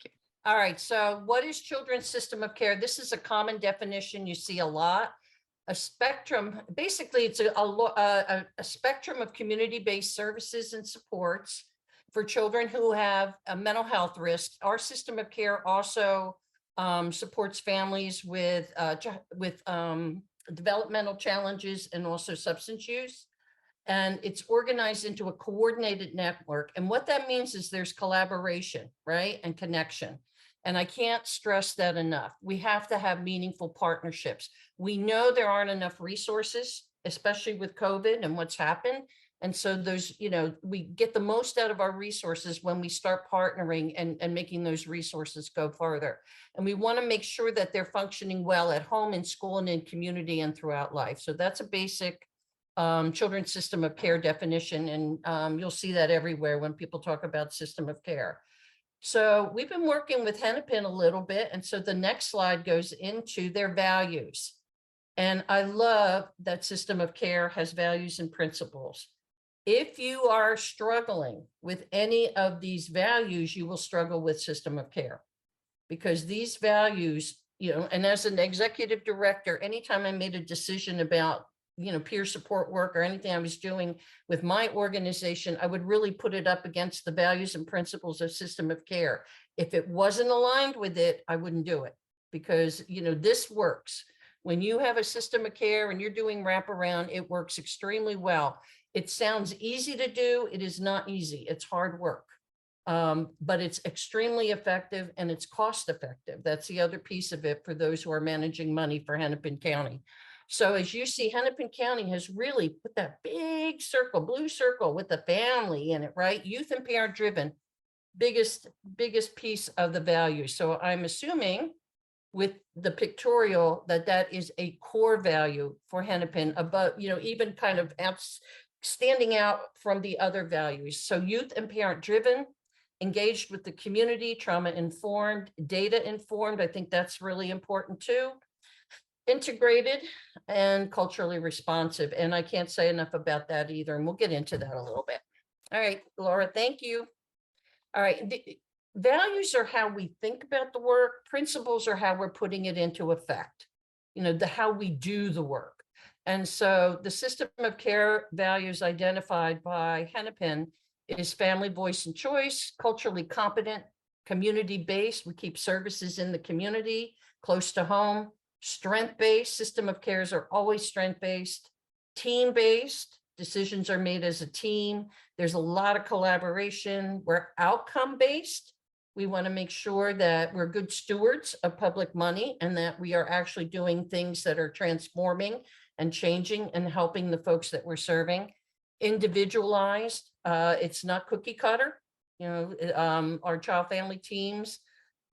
Thank you. All right. So what is children's system of care? This is a common definition you see a lot. A spectrum, basically it's a spectrum of community-based services and supports for children who have a mental health risk. Our system of care also supports families with developmental challenges and also substance use. And it's organized into a coordinated network. And what that means is there's collaboration, right? And connection. And I can't stress that enough. We have to have meaningful partnerships. We know there aren't enough resources, especially with COVID and what's happened. And so those, we get the most out of our resources when we start partnering and making those resources go further. And we want to make sure that they're functioning well at home, in school, and in community and throughout life. So that's a basic children's system of care definition. And you'll see that everywhere when people talk about system of care. So we've been working with Hennepin a little bit. And so the next slide goes into their values. And I love that system of care has values and principles. If you are struggling with any of these values, you will struggle with system of care, because these values, and as an executive director, anytime I made a decision about peer support work or anything I was doing with my organization, I would really put it up against the values and principles of system of care. If it wasn't aligned with it, I wouldn't do it, because, this works. When you have a system of care and you're doing wraparound, it works extremely well. It sounds easy to do. It is not easy. It's hard work, but it's extremely effective and it's cost effective. That's the other piece of it for those who are managing money for Hennepin County. So as you see, Hennepin County has really put that big circle, blue circle with the family in it, right? Youth and parent driven, biggest piece of the value. So I'm assuming with the pictorial that is a core value for Hennepin, above, even kind of standing out from the other values. So youth and parent driven, engaged with the community, trauma informed, data informed. I think that's really important too. Integrated and culturally responsive. And I can't say enough about that either. And we'll get into that a little bit. All right, Laura, thank you. All right. The values are how we think about the work. Principles are how we're putting it into effect, how we do the work. And so the system of care values identified by Hennepin is family, voice, and choice, culturally competent, community-based. We keep services in the community, close to home. Strength-based, system of cares are always strength-based. Team-based, decisions are made as a team. There's a lot of collaboration. We're outcome-based. We want to make sure that we're good stewards of public money and that we are actually doing things that are transforming and changing and helping the folks that we're serving. Individualized, it's not cookie cutter. Our child family teams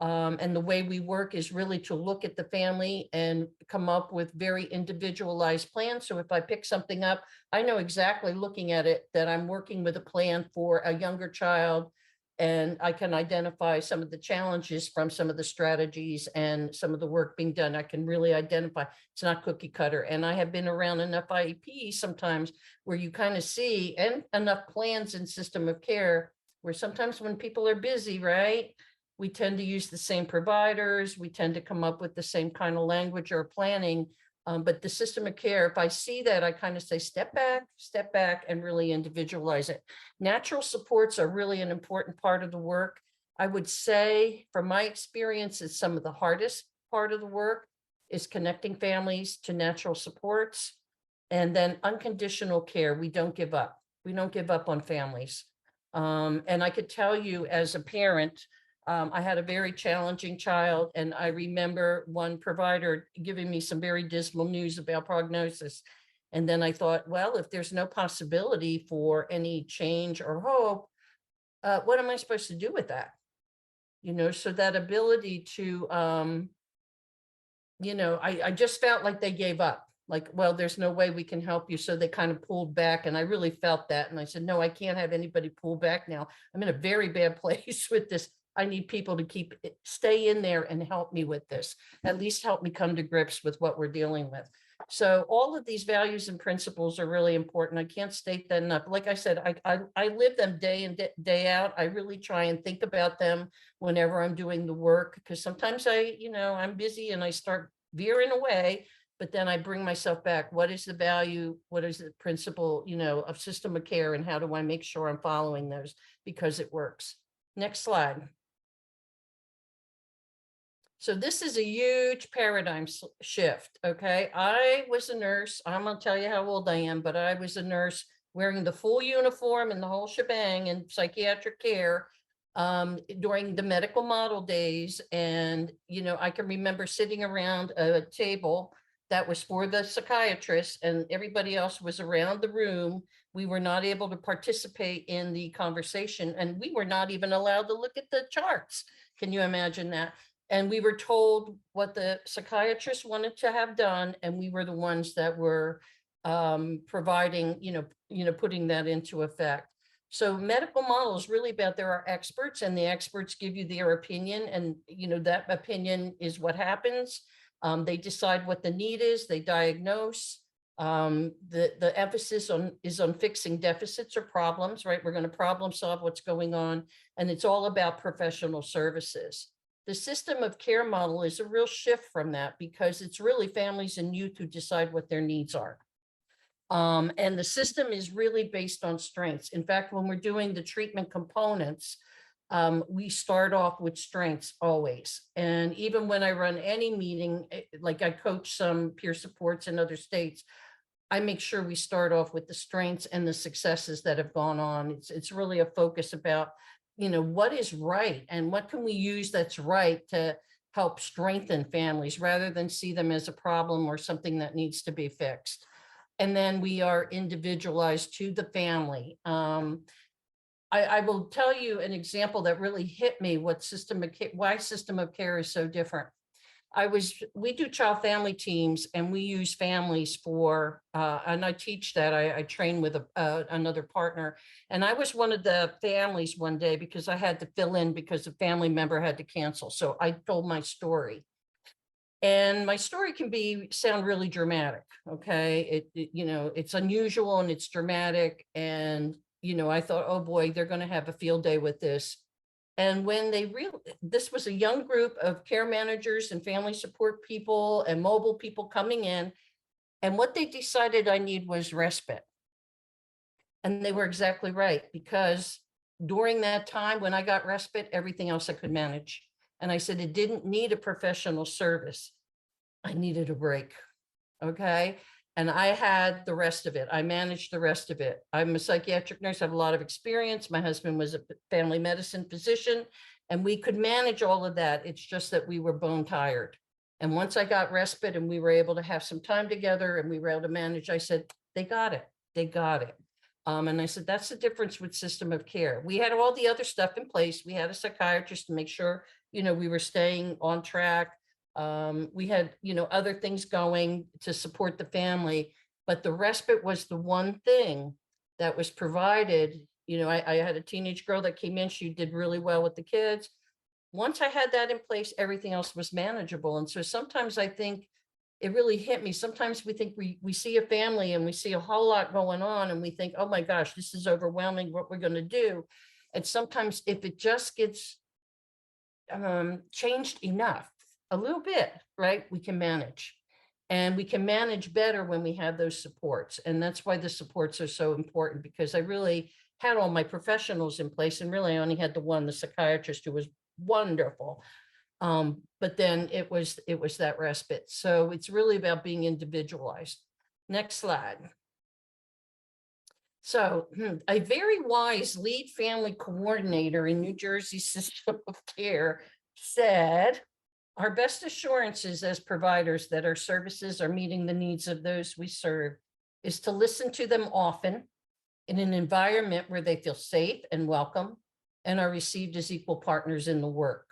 and the way we work is really to look at the family and come up with very individualized plans. So if I pick something up, I know exactly, looking at it, that I'm working with a plan for a younger child, and I can identify some of the challenges from some of the strategies and some of the work being done. I can really identify it's not cookie cutter. And I have been around enough IEPs sometimes where you kind of see, and enough plans in system of care, where sometimes when people are busy, right, we tend to use the same providers. We tend to come up with the same kind of language or planning. But the system of care, if I see that, I kind of say, step back, and really individualize it. Natural supports are really an important part of the work. I would say, from my experience, it's some of the hardest part of the work is connecting families to natural supports. And then unconditional care, we don't give up. We don't give up on families. And I could tell you as a parent, I had a very challenging child, and I remember one provider giving me some very dismal news about prognosis. And then I thought, well, if there's no possibility for any change or hope, what am I supposed to do with that? So that ability to, I just felt like they gave up. Like, well, there's no way we can help you. So they kind of pulled back, and I really felt that. And I said, no, I can't have anybody pull back now. I'm in a very bad place with this. I need people to stay in there and help me with this, at least help me come to grips with what we're dealing with. So all of these values and principles are really important. I can't state that enough. Like I said, I live them day in, day out. I really try and think about them whenever I'm doing the work, because sometimes I'm busy and I start veering away, but then I bring myself back. What is the value? What is the principle, of system of care, and how do I make sure I'm following those because it works? Next slide. So this is a huge paradigm shift. Okay. I was a nurse. I'm going to tell you how old I am, but I was a nurse wearing the full uniform and the whole shebang in psychiatric care during the medical model days. And, I can remember sitting around a table that was for the psychiatrist, and everybody else was around the room. We were not able to participate in the conversation, and we were not even allowed to look at the charts. Can you imagine that? And we were told what the psychiatrist wanted to have done, and we were the ones that were providing, putting that into effect. So medical model is really about, there are experts, and the experts give you their opinion, and that opinion is what happens. They decide what the need is, they diagnose. The emphasis is on fixing deficits or problems, right? We're going to problem solve what's going on, and it's all about professional services. The system of care model is a real shift from that, because it's really families and youth who decide what their needs are. And the system is really based on strengths. In fact, when we're doing the treatment components, we start off with strengths always. And even when I run any meeting, like I coach some peer supports in other states, I make sure we start off with the strengths and the successes that have gone on. It's really a focus about, what is right and what can we use that's right to help strengthen families rather than see them as a problem or something that needs to be fixed. And then we are individualized to the family. I will tell you an example that really hit me, why system of care is so different. We do child family teams, and we use families for, and I teach that, I train with another partner. And I was one of the families one day because I had to fill in because a family member had to cancel. So I told my story. And my story can sound really dramatic. Okay. It's unusual and it's dramatic. And, I thought, oh boy, they're going to have a field day with this. And when this was a young group of care managers and family support people and mobile people coming in. And what they decided I need was respite. And they were exactly right, because during that time when I got respite, everything else I could manage. And I said, it didn't need a professional service. I needed a break. Okay. And I had the rest of it. I managed the rest of it. I'm a psychiatric nurse, I have a lot of experience. My husband was a family medicine physician, and we could manage all of that. It's just that we were bone tired. And once I got respite and we were able to have some time together and we were able to manage, I said, they got it. They got it. And I said, that's the difference with system of care. We had all the other stuff in place. We had a psychiatrist to make sure, we were staying on track. We had, other things going to support the family, but the respite was the one thing that was provided. I had a teenage girl that came in, she did really well with the kids. Once I had that in place, everything else was manageable. And so sometimes I think it really hit me. Sometimes we think we see a family and we see a whole lot going on and we think, oh my gosh, this is overwhelming, what we're going to do. And sometimes if it just gets changed enough, a little bit, right, we can manage. And we can manage better when we have those supports. And that's why the supports are so important, because I really had all my professionals in place, and really I only had the psychiatrist, who was wonderful. But then it was that respite. So it's really about being individualized. Next slide. So a very wise lead family coordinator in New Jersey system of care said, our best assurances as providers that our services are meeting the needs of those we serve is to listen to them often in an environment where they feel safe and welcome and are received as equal partners in the work.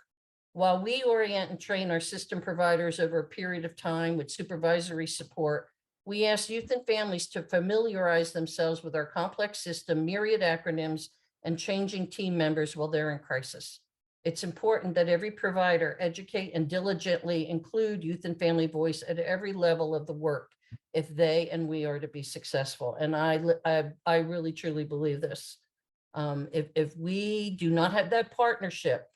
While we orient and train our system providers over a period of time with supervisory support, we ask youth and families to familiarize themselves with our complex system, myriad acronyms, and changing team members while they're in crisis. It's important that every provider educate and diligently include youth and family voice at every level of the work, if they and we are to be successful. And I really truly believe this. If we do not have that partnership,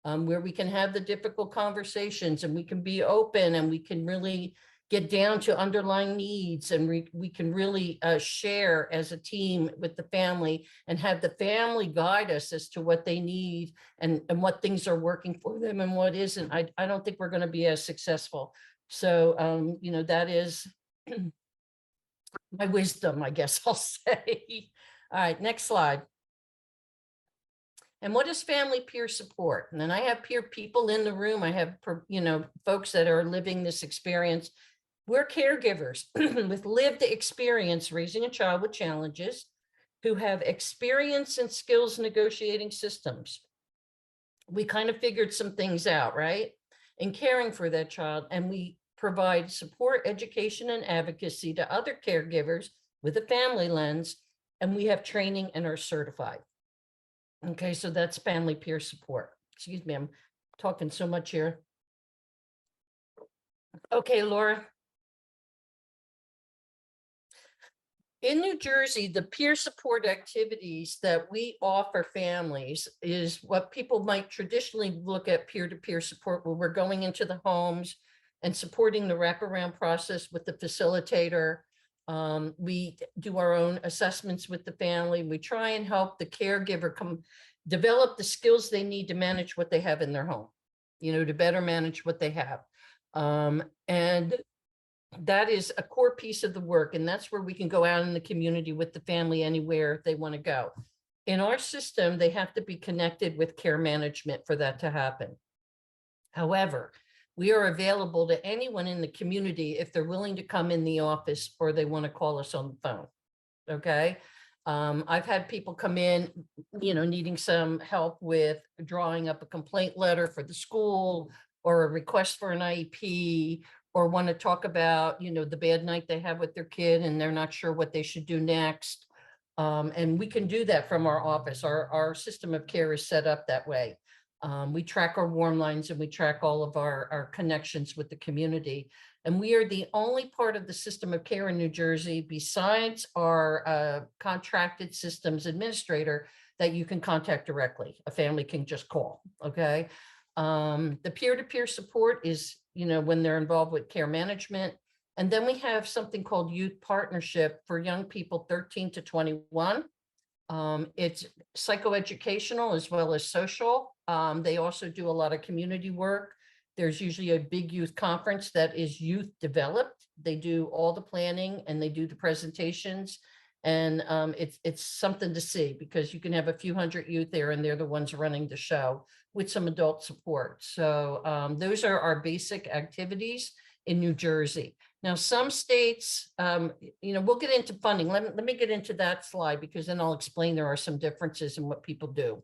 where we can have the difficult conversations and we can be open and we can really get down to underlying needs, and we can really share as a team with the family and have the family guide us as to what they need and what things are working for them and what isn't. I don't think we're going to be as successful. So, you know, that is my wisdom, I guess I'll say. All right, next slide. And what is family peer support? And then I have peer people in the room. I have, you know, folks that are living this experience. We're caregivers with lived experience raising a child with challenges, who have experience and skills negotiating systems. We kind of figured some things out, right? In caring for that child, and we provide support, education, and advocacy to other caregivers with a family lens, and we have training and are certified. Okay, so that's family peer support. Excuse me, I'm talking so much here. Okay, Laura. In New Jersey, the peer support activities that we offer families is what people might traditionally look at peer-to-peer support, where we're going into the homes and supporting the wraparound process with the facilitator. We do our own assessments with the family. We try and help the caregiver develop the skills they need to manage what they have in their home, you know, to better manage what they have. And that is a core piece of the work. And that's where we can go out in the community with the family anywhere they want to go. In our system, they have to be connected with care management for that to happen. However, we are available to anyone in the community if they're willing to come in the office or they want to call us on the phone. Okay. I've had people come in, you know, needing some help with drawing up a complaint letter for the school or a request for an IEP, or want to talk about, you know, the bad night they have with their kid and they're not sure what they should do next. And we can do that from our office. Our system of care is set up that way. We track our warm lines and we track all of our connections with the community. And we are the only part of the system of care in New Jersey, besides our contracted systems administrator, that you can contact directly. A family can just call, okay? The peer-to-peer support is, you know, when they're involved with care management. And then we have something called youth partnership for young people 13 to 21. It's psychoeducational as well as social. They also do a lot of community work. There's usually a big youth conference that is youth developed. They do all the planning and they do the presentations. And it's something to see, because you can have a few hundred youth there and they're the ones running the show with some adult support. So those are our basic activities in New Jersey. Now, some states, you know, we'll get into funding. Let me get into that slide, because then I'll explain there are some differences in what people do.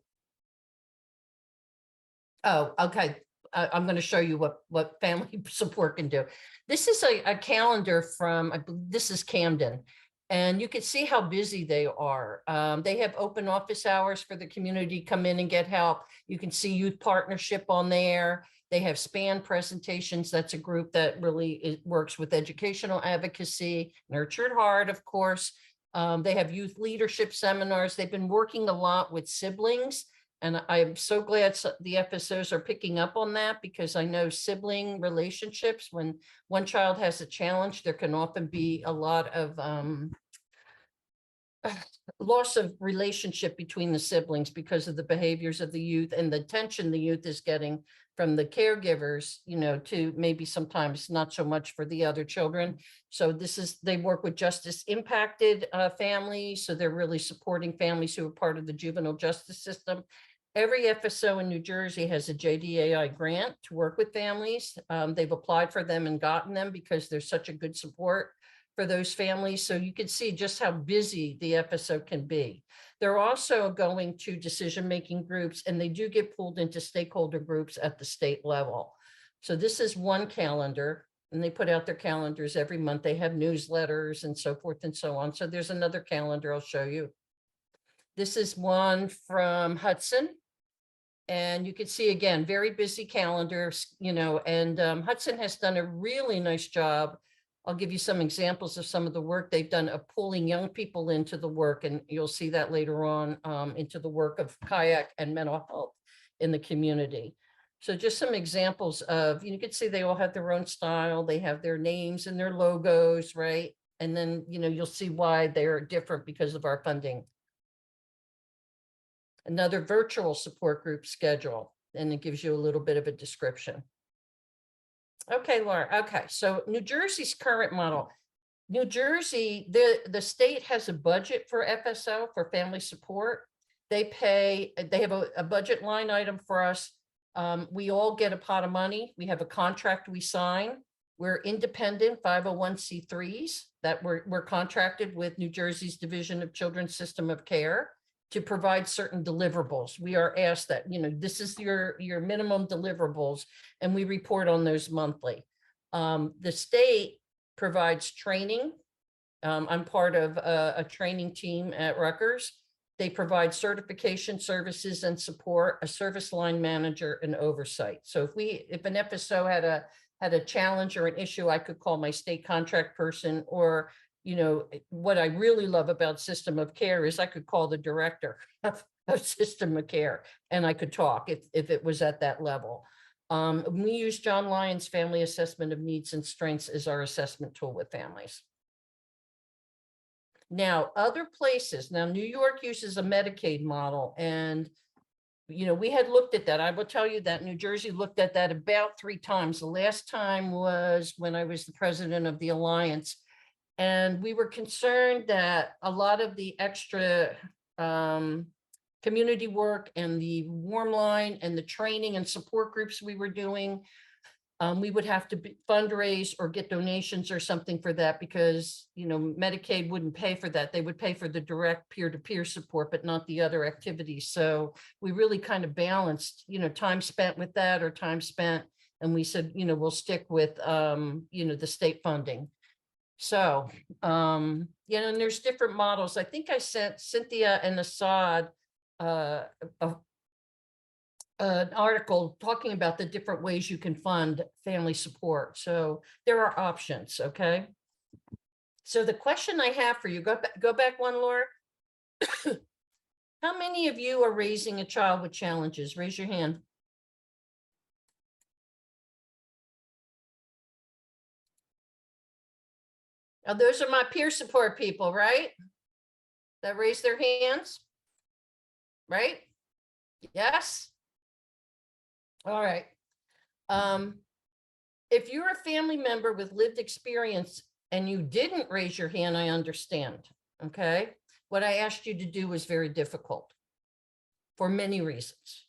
Oh, okay. I'm going to show you what family support can do. This is a calendar from, I believe this is Camden. And you can see how busy they are. They have open office hours for the community, come in and get help. You can see youth partnership on there. They have SPAN presentations. That's a group that really works with educational advocacy, Nurtured Heart, of course. They have youth leadership seminars. They've been working a lot with siblings. And I'm so glad the FSOs are picking up on that, because I know sibling relationships, when one child has a challenge, there can often be a lot of loss of relationship between the siblings because of the behaviors of the youth and the attention the youth is getting from the caregivers, you know, to maybe sometimes not so much for the other children. So they work with justice impacted families. So they're really supporting families who are part of the juvenile justice system. Every FSO in New Jersey has a JDAI grant to work with families. They've applied for them and gotten them because there's such a good support for those families. So you can see just how busy the FSO can be. They're also going to decision-making groups, and they do get pulled into stakeholder groups at the state level. So this is one calendar, and they put out their calendars every month. They have newsletters and so forth and so on. So there's another calendar I'll show you. This is one from Hudson. And you can see, again, very busy calendar, you know, and Hudson has done a really nice job I'll give you some examples of some of the work they've done of pulling young people into the work, and you'll see that later on into the work of kayak and mental health in the community. So just some examples of, you can see they all have their own style, they have their names and their logos, right? And then, you'll see why they're different because of our funding. Another virtual support group schedule, and it gives you a little bit of a description. Okay, Laura. Okay, so New Jersey's current model. New Jersey, the state has a budget for FSO, for family support. They have a budget line item for us. We all get a pot of money. We have a contract we sign. We're independent 501c3s that we're contracted with New Jersey's Division of Children's System of Care to provide certain deliverables. We are asked that, this is your minimum deliverables, and we report on those monthly. The state provides training. I'm part of a training team at Rutgers. They provide certification services and support, a service line manager, and oversight. So if an FSO had a challenge or an issue, I could call my state contract person, or what I really love about System of Care is I could call the director of System of Care, and I could talk if it was at that level. We use John Lyon's Family Assessment of Needs and Strengths as our assessment tool with families. Now, other places, New York uses a Medicaid model, and we had looked at that. I will tell you that New Jersey looked at that about 3 times. The last time was when I was the president of the Alliance. And we were concerned that a lot of the extra community work and the warm line and the training and support groups we were doing, we would have to fundraise or get donations or something for that, because, Medicaid wouldn't pay for that. They would pay for the direct peer-to-peer support, but not the other activities. So we really kind of balanced, time spent with that or time spent. And we said, we'll stick with, the state funding. So, and there's different models. I think I sent Cynthia and Assad an article talking about the different ways you can fund family support. So there are options, okay? So the question I have for you, go back one, Laura. How many of you are raising a child with challenges? Raise your hand. Now, those are my peer support people, right? That raise their hands, right? Yes. All right. If you're a family member with lived experience and you didn't raise your hand, I understand. Okay. What I asked you to do was very difficult for many reasons.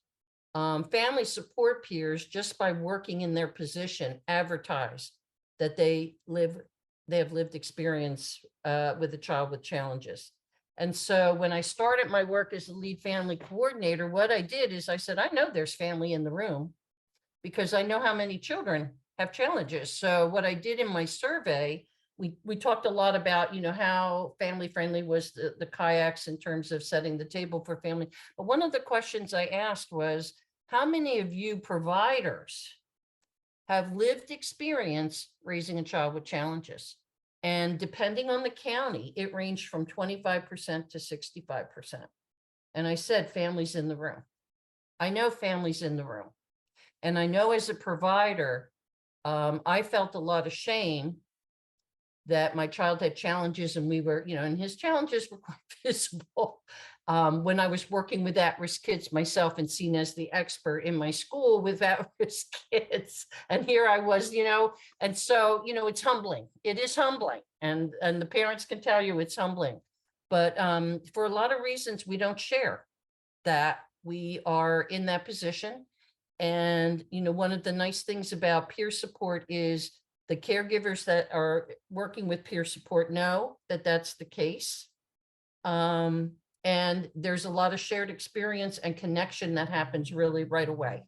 Family support peers, just by working in their position, advertise that they have lived experience with a child with challenges. And so when I started my work as a lead family coordinator, what I did is I said, I know there's family in the room because I know how many children have challenges. So what I did in my survey, we talked a lot about, how family friendly was the kayaks in terms of setting the table for family. But one of the questions I asked was, how many of you providers have lived experience raising a child with challenges? And depending on the county, it ranged from 25% to 65%. And I said, families in the room. I know families in the room. And I know as a provider, I felt a lot of shame that my child had challenges, and we were, and his challenges were quite visible. When I was working with at-risk kids myself and seen as the expert in my school with at-risk kids. And here I was, and so, it's humbling. It is humbling. And the parents can tell you it's humbling. But for a lot of reasons, we don't share that we are in that position. And, one of the nice things about peer support is the caregivers that are working with peer support know that that's the case. And there's a lot of shared experience and connection that happens really right away.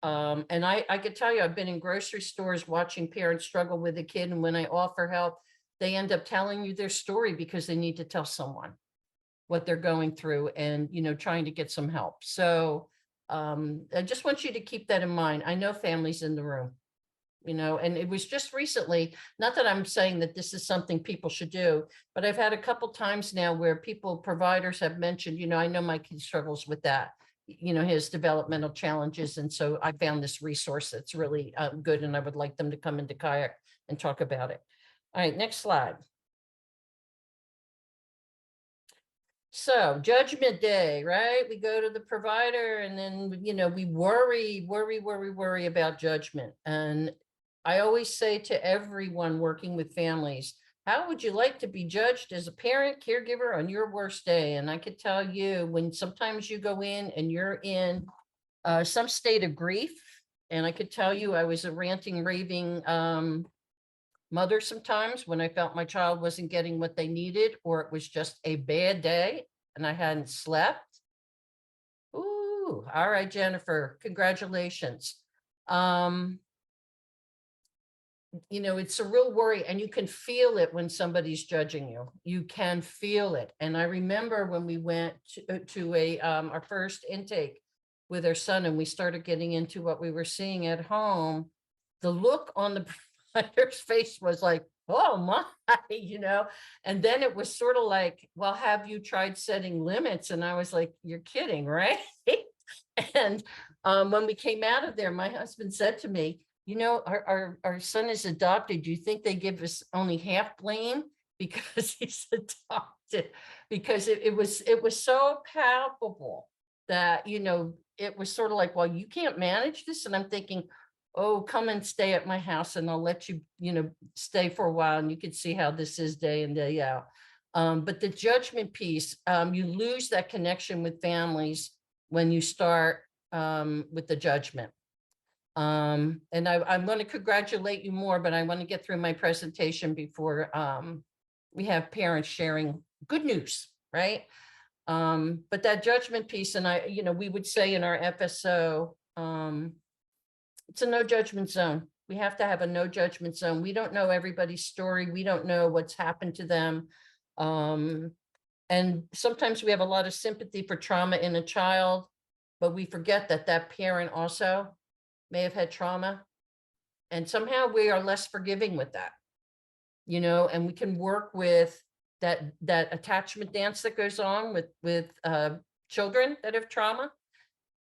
And I could tell you, I've been in grocery stores watching parents struggle with a kid. And when I offer help, they end up telling you their story because they need to tell someone what they're going through and, trying to get some help. So I just want you to keep that in mind. I know families in the room. And it was just recently, not that I'm saying that this is something people should do, but I've had a couple times now where providers have mentioned, I know my kid struggles with that, his developmental challenges. And so I found this resource that's really good, and I would like them to come into kayak and talk about it. All right, next slide. So Judgment Day, right? We go to the provider and then, we worry about judgment. And I always say to everyone working with families, how would you like to be judged as a parent, caregiver on your worst day? And I could tell you, when sometimes you go in and you're in some state of grief, and I could tell you I was a ranting, raving mother sometimes when I felt my child wasn't getting what they needed, or it was just a bad day and I hadn't slept. Ooh, all right, Jennifer, congratulations. It's a real worry, and you can feel it when somebody's judging you. You can feel it. And I remember when we went to our first intake with our son, and we started getting into what we were seeing at home, the look on the provider's face was like, oh my, and then it was sort of like, well, have you tried setting limits? And I was like, you're kidding, right? And when we came out of there, my husband said to me, our son is adopted. Do you think they give us only half blame because he's adopted? Because it was so palpable that, it was sort of like, well, you can't manage this. And I'm thinking, oh, come and stay at my house and I'll let you, stay for a while, and you can see how this is day in, day out. But the judgment piece, you lose that connection with families when you start with the judgment. And I'm going to congratulate you more, but I want to get through my presentation before we have parents sharing good news, right? But that judgment piece, and we would say in our FSO, it's a no judgment zone. We have to have a no judgment zone. We don't know everybody's story. We don't know what's happened to them. And sometimes we have a lot of sympathy for trauma in a child, but we forget that that parent also may have had trauma. And somehow we are less forgiving with that, and we can work with that attachment dance that goes on with children that have trauma.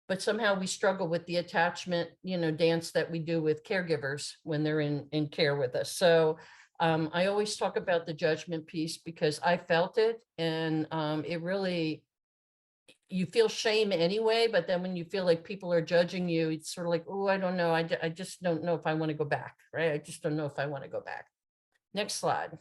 But somehow we struggle with the attachment, dance that we do with caregivers when they're in care with us. So I always talk about the judgment piece because I felt it, and it really, you feel shame anyway, but then when you feel like people are judging you, it's sort of like, oh, I don't know. I just don't know if I want to go back, right? I just don't know if I want to go back. Next slide.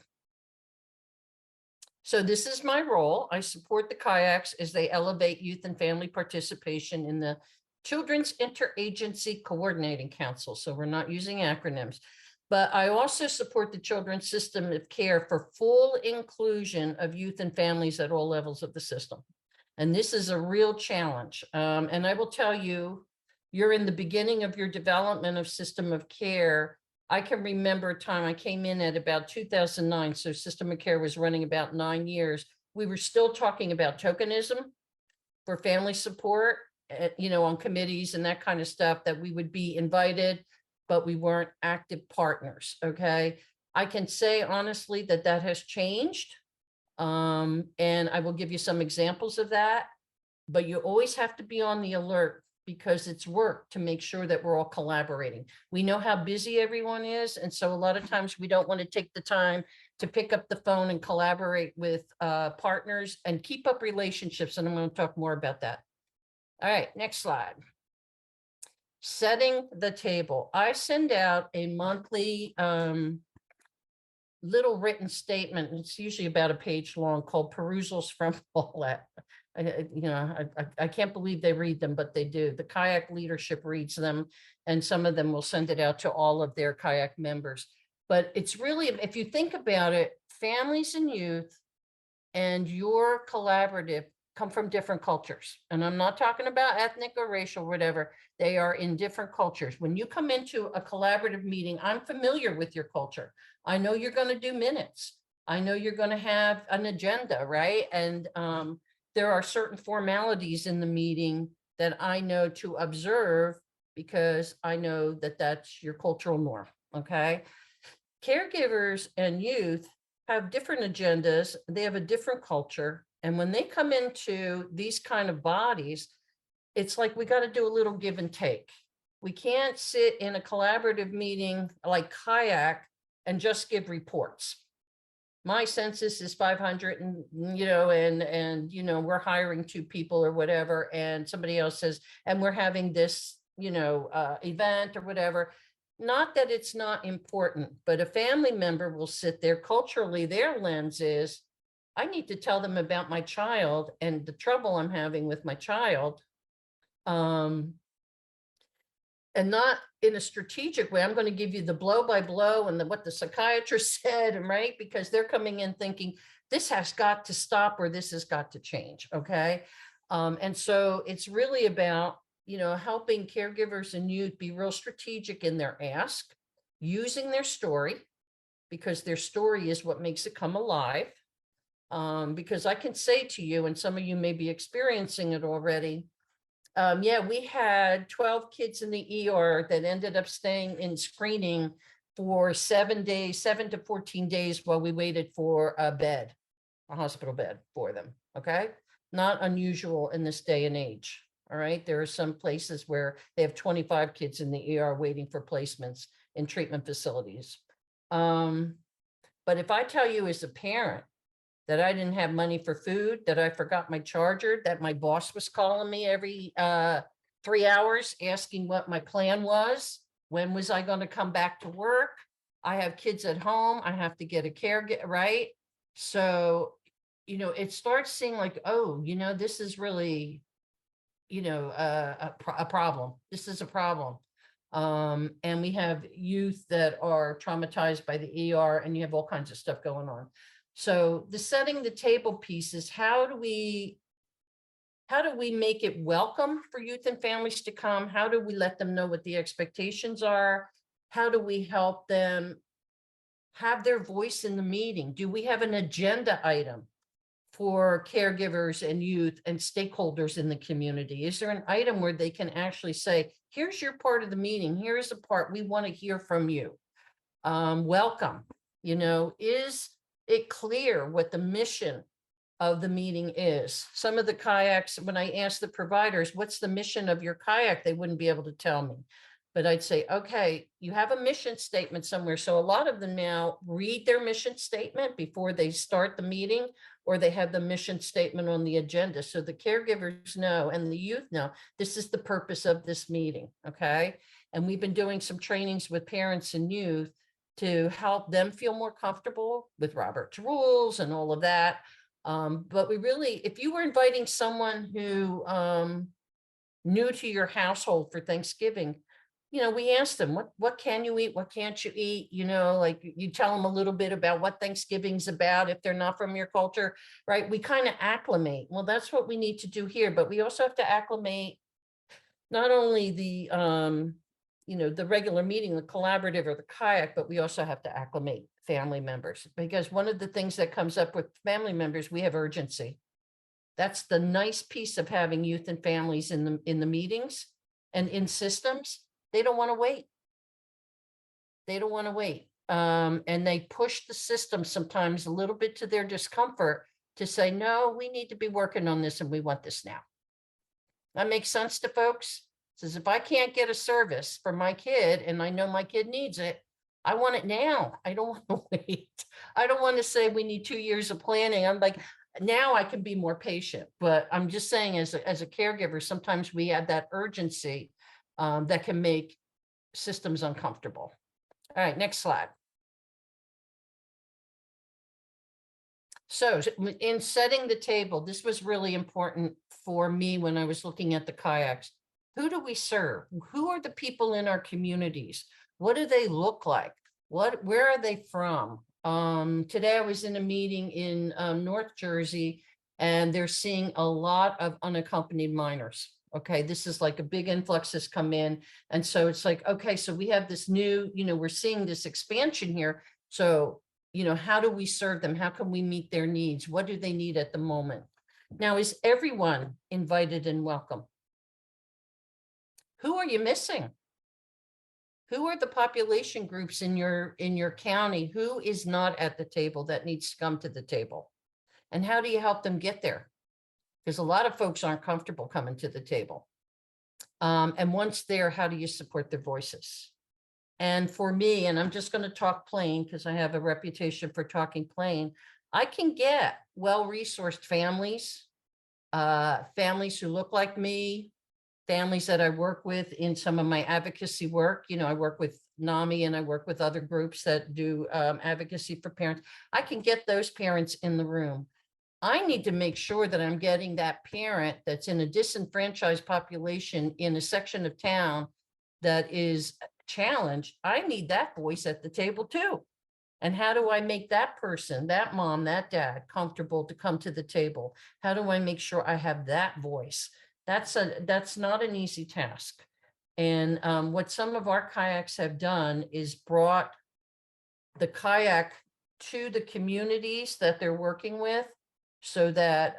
So this is my role. I support the kayaks as they elevate youth and family participation in the Children's Interagency Coordinating Council. So we're not using acronyms, but I also support the children's system of care for full inclusion of youth and families at all levels of the system. And this is a real challenge. And I will tell you, you're in the beginning of your development of system of care. I can remember a time I came in at about 2009. So system of care was running about 9 years. We were still talking about tokenism for family support, on committees and that kind of stuff, that we would be invited, but we weren't active partners. Okay. I can say honestly that has changed. And I will give you some examples of that, but you always have to be on the alert, because it's work to make sure that we're all collaborating. We know how busy everyone is. And so a lot of times we don't want to take the time to pick up the phone and collaborate with partners and keep up relationships. And I'm going to talk more about that. All right, next slide. Setting the table. I send out a monthly little written statement. It's usually about a page long, called Perusals from Paulette. I can't believe they read them, but they do. The kayak leadership reads them, and some of them will send it out to all of their kayak members. But it's really, if you think about it, families and youth and your collaborative come from different cultures. And I'm not talking about ethnic or racial, whatever. They are in different cultures. When you come into a collaborative meeting, I'm familiar with your culture. I know you're going to do minutes. I know you're going to have an agenda, right? And there are certain formalities in the meeting that I know to observe, because I know that that's your cultural norm. Okay. Caregivers and youth have different agendas. They have a different culture. And when they come into these kind of bodies, it's like we got to do a little give and take. We can't sit in a collaborative meeting like kayak and just give reports. My census is 500 and, we're hiring 2 people or whatever. And somebody else says, and we're having this, event or whatever. Not that it's not important, but a family member will sit there. Culturally, their lens is, I need to tell them about my child and the trouble I'm having with my child. And not in a strategic way. I'm going to give you the blow by blow and what the psychiatrist said, and right, because they're coming in thinking this has got to stop or this has got to change. Okay. And so it's really about, helping caregivers and youth be real strategic in their ask, using their story, because their story is what makes it come alive. Because I can say to you, and some of you may be experiencing it already, we had 12 kids in the ER that ended up staying in screening for 7 days, 7 to 14 days while we waited for a hospital bed for them. Okay. Not unusual in this day and age. All right. There are some places where they have 25 kids in the ER waiting for placements in treatment facilities. But if I tell you as a parent that I didn't have money for food, that I forgot my charger, that my boss was calling me every 3 hours asking what my plan was, when was I going to come back to work? I have kids at home. I have to get a right? So, it starts seeing like, oh, this is really, a problem. This is a problem. And we have youth that are traumatized by the ER, and you have all kinds of stuff going on. So the setting the table piece is, how do we make it welcome for youth and families to come? How do we let them know what the expectations are? How do we help them have their voice in the meeting? Do we have an agenda item for caregivers and youth and stakeholders in the community? Is there an item where they can actually say, here's your part of the meeting, here's the part we want to hear from you? Welcome. Is it clear what the mission of the meeting is? Some of the kayaks, when I asked the providers, what's the mission of your kayak, they wouldn't be able to tell me. But I'd say, okay, you have a mission statement somewhere. So a lot of them now read their mission statement before they start the meeting, or they have the mission statement on the agenda. So the caregivers know and the youth know, this is the purpose of this meeting. Okay. And we've been doing some trainings with parents and youth to help them feel more comfortable with Robert's rules and all of that. But we really, if you were inviting someone who new to your household for Thanksgiving, we asked them, what can you eat? What can't you eat? Like you tell them a little bit about what Thanksgiving's about if they're not from your culture, right? We kind of acclimate. Well, that's what we need to do here, but we also have to acclimate not only the, the regular meeting, the collaborative or the kayak, but we also have to acclimate family members, because one of the things that comes up with family members, we have urgency. That's the nice piece of having youth and families in the meetings and in systems. They don't want to wait. They don't want to wait. And they push the system sometimes a little bit to their discomfort to say, no, we need to be working on this and we want this now. That makes sense to folks? Says, if I can't get a service for my kid and I know my kid needs it, I want it now. I don't want to wait. I don't want to say we need 2 years of planning. I'm like, now I can be more patient, but I'm just saying as a caregiver, sometimes we have that urgency that can make systems uncomfortable. All right, next slide. So in setting the table, this was really important for me when I was looking at the kayaks. Who do we serve? Who are the people in our communities? What do they look like? Where are they from? Today I was in a meeting in North Jersey, and they're seeing a lot of unaccompanied minors. Okay, this is like a big influx has come in. And so it's like, okay, so we have this new, we're seeing this expansion here. So, how do we serve them? How can we meet their needs? What do they need at the moment? Now, is everyone invited and welcome? Who are you missing? Who are the population groups in your county? Who is not at the table that needs to come to the table? And how do you help them get there? Because a lot of folks aren't comfortable coming to the table. And once there, how do you support their voices? And for me, and I'm just going to talk plain because I have a reputation for talking plain, I can get well-resourced families, families who look like me, families that I work with in some of my advocacy work. You know, I work with NAMI and I work with other groups that do advocacy for parents. I can get those parents in the room. I need to make sure that I'm getting that parent that's in a disenfranchised population in a section of town that is challenged. I need that voice at the table too. And how do I make that person, that mom, that dad comfortable to come to the table? How do I make sure I have that voice? That's not an easy task. And what some of our kayaks have done is brought the kayak to the communities that they're working with so that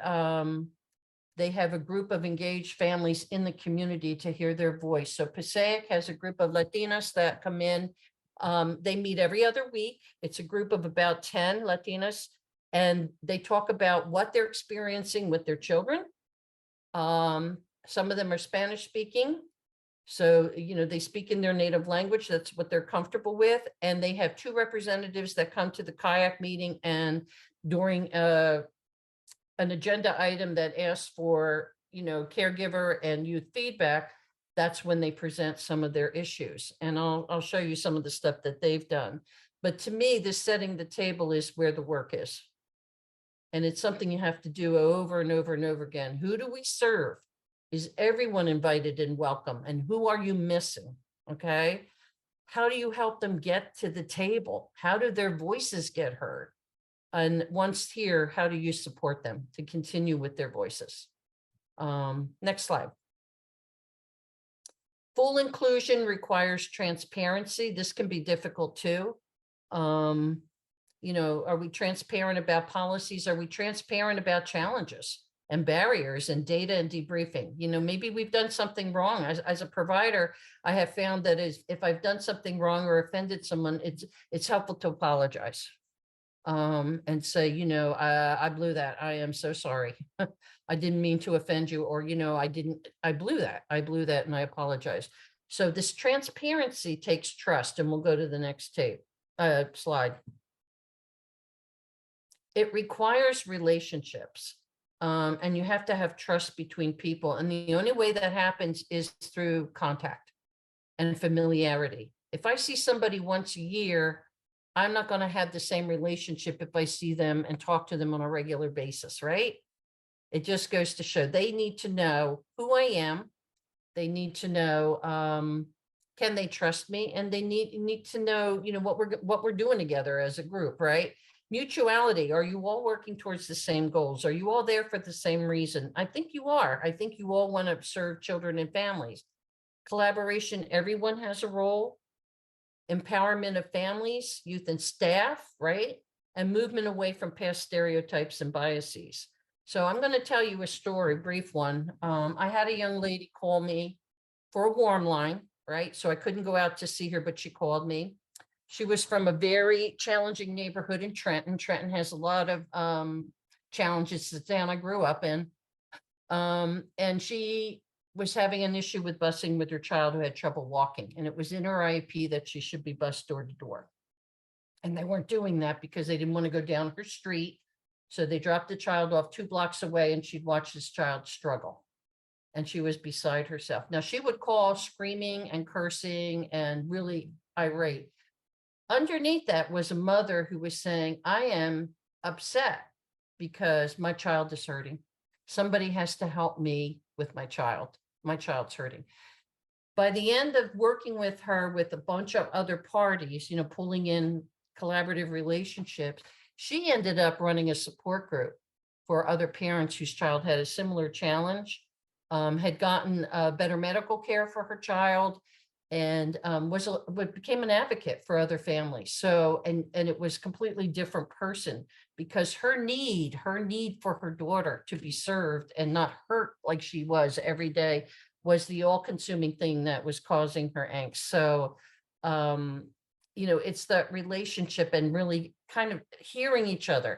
they have a group of engaged families in the community to hear their voice. So Passaic has a group of Latinas that come in. They meet every other week. It's a group of about 10 Latinas, and they talk about what they're experiencing with their children. Some of them are Spanish speaking. So, you know, they speak in their native language. That's what they're comfortable with. And they have 2 representatives that come to the kayak meeting, and during an agenda item that asks for, you know, caregiver and youth feedback, that's when they present some of their issues. And I'll show you some of the stuff that they've done. But to me, this setting the table is where the work is. And it's something you have to do over and over and over again. Who do we serve? Is everyone invited and welcome? And who are you missing? Okay. How do you help them get to the table? How do their voices get heard? And once here, how do you support them to continue with their voices? Next slide. Full inclusion requires transparency. This can be difficult too. You know, are we transparent about policies? Are we transparent about challenges and barriers and data and debriefing? You know, maybe we've done something wrong. As a provider, I have found that if I've done something wrong or offended someone, it's helpful to apologize. And say, you know, I blew that. I am so sorry. I didn't mean to offend you, or, you know, I blew that and I apologize. So this transparency takes trust, and we'll go to the next slide. It requires relationships, and you have to have trust between people. And the only way that happens is through contact and familiarity. If I see somebody once a year, I'm not going to have the same relationship if I see them and talk to them on a regular basis, right? It just goes to show they need to know who I am. They need to know, can they trust me? And they need to know, you know, what we're doing together as a group, right? Mutuality. Are you all working towards the same goals? Are you all there for the same reason? I think you are. I think you all want to serve children and families. Collaboration. Everyone has a role. Empowerment of families, youth, and staff, right? And movement away from past stereotypes and biases. So I'm going to tell you a story, brief one. I had a young lady call me for a warm line, right? So I couldn't go out to see her, but she called me. She was from a very challenging neighborhood in Trenton. Trenton has a lot of challenges. It's the town I grew up in. And she was having an issue with busing with her child who had trouble walking. And it was in her IEP that she should be bused door to door. And they weren't doing that because they didn't want to go down her street. So they dropped the child off 2 blocks away, and she'd watch this child struggle. And she was beside herself. Now she would call screaming and cursing and really irate. Underneath that was a mother who was saying, I am upset because my child is hurting. Somebody has to help me with my child. My child's hurting. By the end of working with her with a bunch of other parties, you know, pulling in collaborative relationships, she ended up running a support group for other parents whose child had a similar challenge, had gotten better medical care for her child, and became an advocate for other families. So, and it was completely different person, because her need for her daughter to be served and not hurt like she was every day was the all-consuming thing that was causing her angst. So um, it's that relationship and really kind of hearing each other.